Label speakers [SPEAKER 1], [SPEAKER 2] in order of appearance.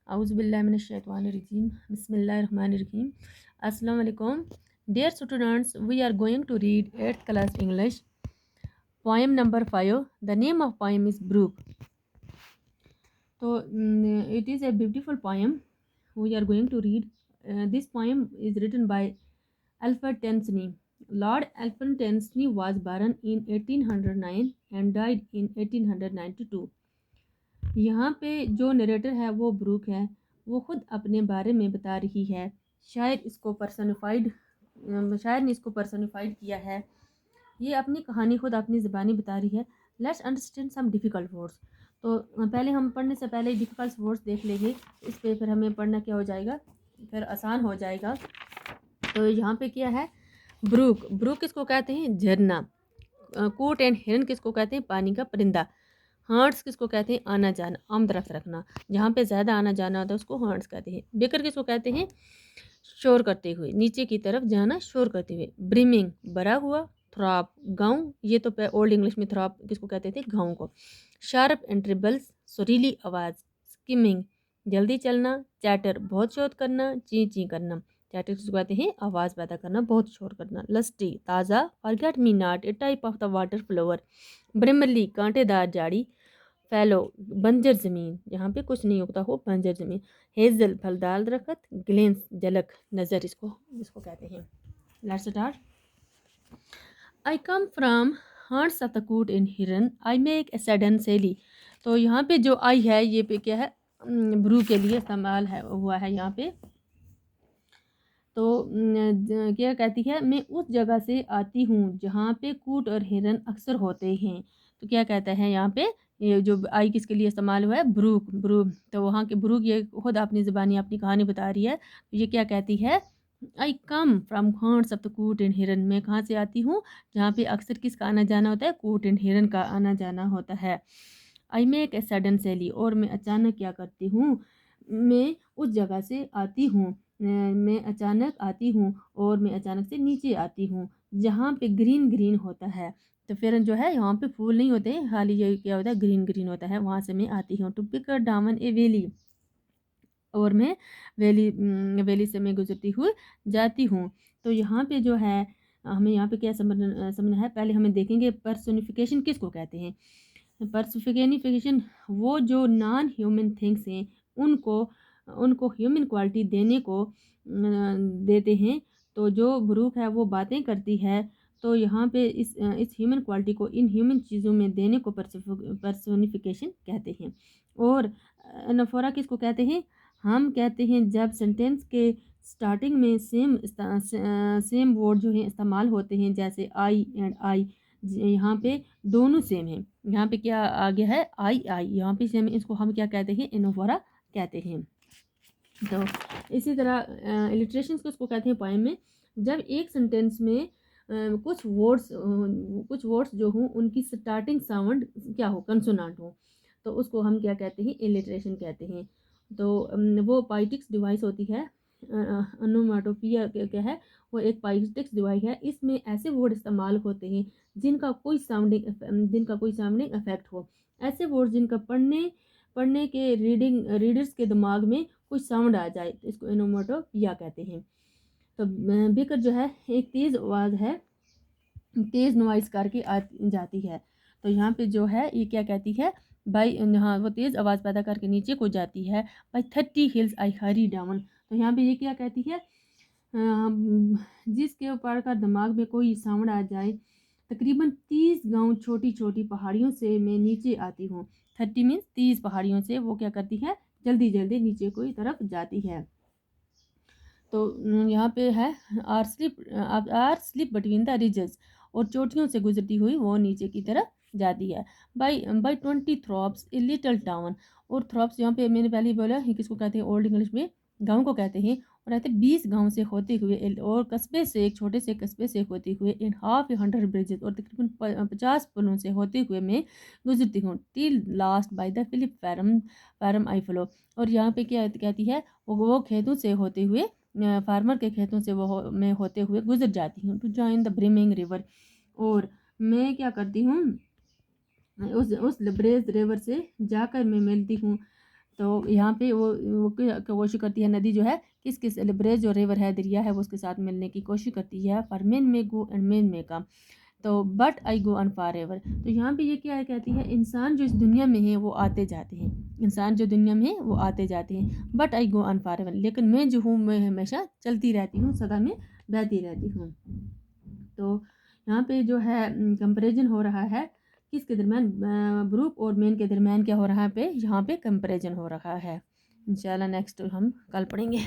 [SPEAKER 1] Auzubillahiminash-shaytanir-rajim. Bismillahir-rahmanir-rahim. Assalamu alaikum. Dear students, we are going to read 8th class English. Poem number 5. The name of poem is Brook. So, it is a beautiful poem. We are going to read. This poem is written by Alfred Tennyson. Lord Alfred Tennyson was born in 1809 and died in 1892. यहाँ पे जो narrator है वो Brooke है। वो खुद अपने बारे में बता रही है। शायर ने इसको पर्सनिफाइड किया है। ये अपनी कहानी खुद अपनी ज़बानी बता रही है। Let's understand some difficult words. तो पहले हम पढ़ने से पहले डिफ़िकल्ट वर्ड्स देख लेंगे। इस पे फिर हमें पढ़ना क्या हो जाएगा, फिर आसान हो जाएगा। तो यहाँ पे क्या है, ब्रूक। ब्रूक किसको कहते हैं? झरना। कोट एंड हिरन किसको कहते हैं? पानी का परिंदा। हर्ट्स किसको कहते हैं? आना जाना, आमदरफ्त रखना। जहाँ पे ज़्यादा आना जाना होता है उसको हर्ट्स कहते हैं। बेकर किसको कहते हैं? शोर करते हुए, नीचे की तरफ जाना, शोर करते हुए। ब्रिमिंग, भरा हुआ। थ्रॉप, गाँव। ये तो ओल्ड इंग्लिश में थ्रॉप किसको कहते थे? गाँव को। शार्प एंड ट्रिबल्स, सुरीली आवाज़। स्किमिंग, जल्दी चलना। चैटर, बहुत शोर करना, ची ची करना। चैटर किसको कहते हैं? आवाज़ पैदा करना, बहुत शोर करना। लस्टी, ताज़ा। Forget me not, a type of the water flower. ब्रिमरली, कांटेदार झाड़ी। फैलो, बंजर ज़मीन, यहाँ पे कुछ नहीं उगता हो, बंजर ज़मीन। हेज़ल, फलदार दरख्त। ग्लेंस, झलक, नज़र इसको कहते हैं। Let's start. I come from hertz of the coot in हिरन, आई मेक ए सडन सैली। तो यहाँ पे जो आई है ये पे क्या है? ब्रू के लिए इस्तेमाल है हुआ है यहाँ पे। तो क्या कहती है? मैं उस जगह से आती हूँ जहाँ पे कूट और हिरन अक्सर होते हैं। तो क्या कहता है यहाँ पे? ये जो आई किसके लिए इस्तेमाल हुआ है? ब्रूक। ब्रूक, तो वहाँ के ब्रूक ये खुद अपनी ज़बानी अपनी कहानी बता रही है। तो ये क्या कहती है? I come from hertz of the coot and hern, मैं कहाँ से आती हूँ? जहाँ पे अक्सर किसका आना जाना होता है? कूट एंड हिरन का आना जाना होता है। आई मेक ए सडन सैली, और मैं अचानक क्या करती हूँ? मैं उस जगह से आती हूँ, मैं अचानक आती हूँ और मैं अचानक से नीचे आती हूँ जहाँ पे ग्रीन ग्रीन होता है। तो फिर जो है यहाँ पे फूल नहीं होते, खाली ये क्या होता है? ग्रीन ग्रीन होता है। वहाँ से मैं आती हूँ। To pick down a valley, और मैं वैली से मैं गुजरती हुई जाती हूँ। तो यहाँ पे जो है हमें यहाँ पे क्या समझना है? पहले हमें देखेंगे पर्सोनिफिकेशन किसको कहते हैं। पर्सोनिफिकेशन वो जो नॉन ह्यूमन थिंग्स हैं उनको उनको ह्यूमन क्वालिटी देने को देते हैं। तो जो ब्रूक है वो बातें करती है। तो यहाँ पे इस ह्यूमन क्वालिटी को इन ह्यूमन चीज़ों में देने को पर्सोनिफिकेशन कहते हैं। और एनाफोरा किसको कहते हैं? हम कहते हैं जब सेंटेंस के स्टार्टिंग में सेम वर्ड जो है इस्तेमाल होते हैं, जैसे आई एंड आई। यहाँ पे दोनों सेम हैं। यहाँ पे क्या आ गया है? आई आई, यहाँ पे सेम, इसको हम क्या कहते हैं? एनाफोरा कहते हैं। तो इसी तरह इलिट्रेशंस को इसको कहते हैं पोएम में, जब एक सेंटेंस में कुछ वर्ड्स जो हों उनकी स्टार्टिंग साउंड क्या हो? कंसोनेंट हो, तो उसको हम क्या कहते हैं? इलिट्रेशन कहते हैं। तो वो पाइटिक्स डिवाइस होती है। ओनोमेटोपोइया क्या है? वो एक पाइटिक्स डिवाइस है। इसमें ऐसे वर्ड इस्तेमाल होते हैं जिनका कोई साउंडिंग इफेक्ट हो। ऐसे वर्ड जिनका पढ़ने के रीडर्स के दिमाग में कोई साउंड आ जाए, तो इसको ओनोमेटोपोइया कहते हैं। तो बेकर जो है एक तेज़ आवाज़ है, तेज़ नॉइस करके जाती है। तो यहाँ पे जो है ये क्या कहती है? बाई, हाँ, वो तेज़ आवाज़ पैदा करके नीचे को जाती है। By 30 hills I Hari down. तो यहाँ पे ये क्या कहती है? जिसके ऊपर का दिमाग में कोई साउंड आ जाए, तकरीबन 30 गांव छोटी छोटी पहाड़ियों से मैं नीचे आती हूँ। 30 मीन्स 30 पहाड़ियों से वो क्या करती है? जल्दी जल्दी नीचे की तरफ जाती है। तो यहाँ पे है or slip between the ridges, और चोटियों से गुजरती हुई वो नीचे की तरफ जाती है। By 20 थ्रॉप्स a little town. और थ्रॉप्स यहाँ पे मैंने पहले ही बोला ये किसको कहते हैं? ओल्ड इंग्लिश में गाँव को कहते हैं। और रहते 20 गांव से होते हुए और कस्बे से, एक छोटे से कस्बे से होते हुए, इन हाफ 100 ब्रिजेस, और तकरीबन 50 पुलों से होते हुए मैं गुजरती हूँ। Till last by the Philip farm I flow. और यहाँ पे क्या कहती है? वो खेतों से होते हुए, फार्मर के खेतों से मैं होते हुए गुजर जाती हूँ। To join the brimming river, और मैं क्या करती हूँ? उस ब्रेज रिवर से जाकर मैं मिलती हूँ तो यहाँ पे वो कोशिश करती है नदी जो है किस ब्रेज जो रिवर है दरिया है वो उसके साथ मिलने की कोशिश करती है, पर मेन में गो एंड मेन में कम। तो but I go on for ever, तो यहाँ पे ये क्या है कहती है इंसान जो इस दुनिया में है वो आते जाते हैं, इंसान जो दुनिया में है वो आते जाते हैं, but I go on for ever, लेकिन मैं जो हूँ मैं हमेशा चलती रहती हूँ, सदा में बहती रहती हूँ। तो यहाँ पे जो है कंपेरिजन हो रहा है किसके दरमियान, ब्रूक और मेन के दरमियान क्या हो रहा है पे यहाँ पे कंपेरिजन हो रहा है। इंशाल्लाह नेक्स्ट हम कल पढ़ेंगे।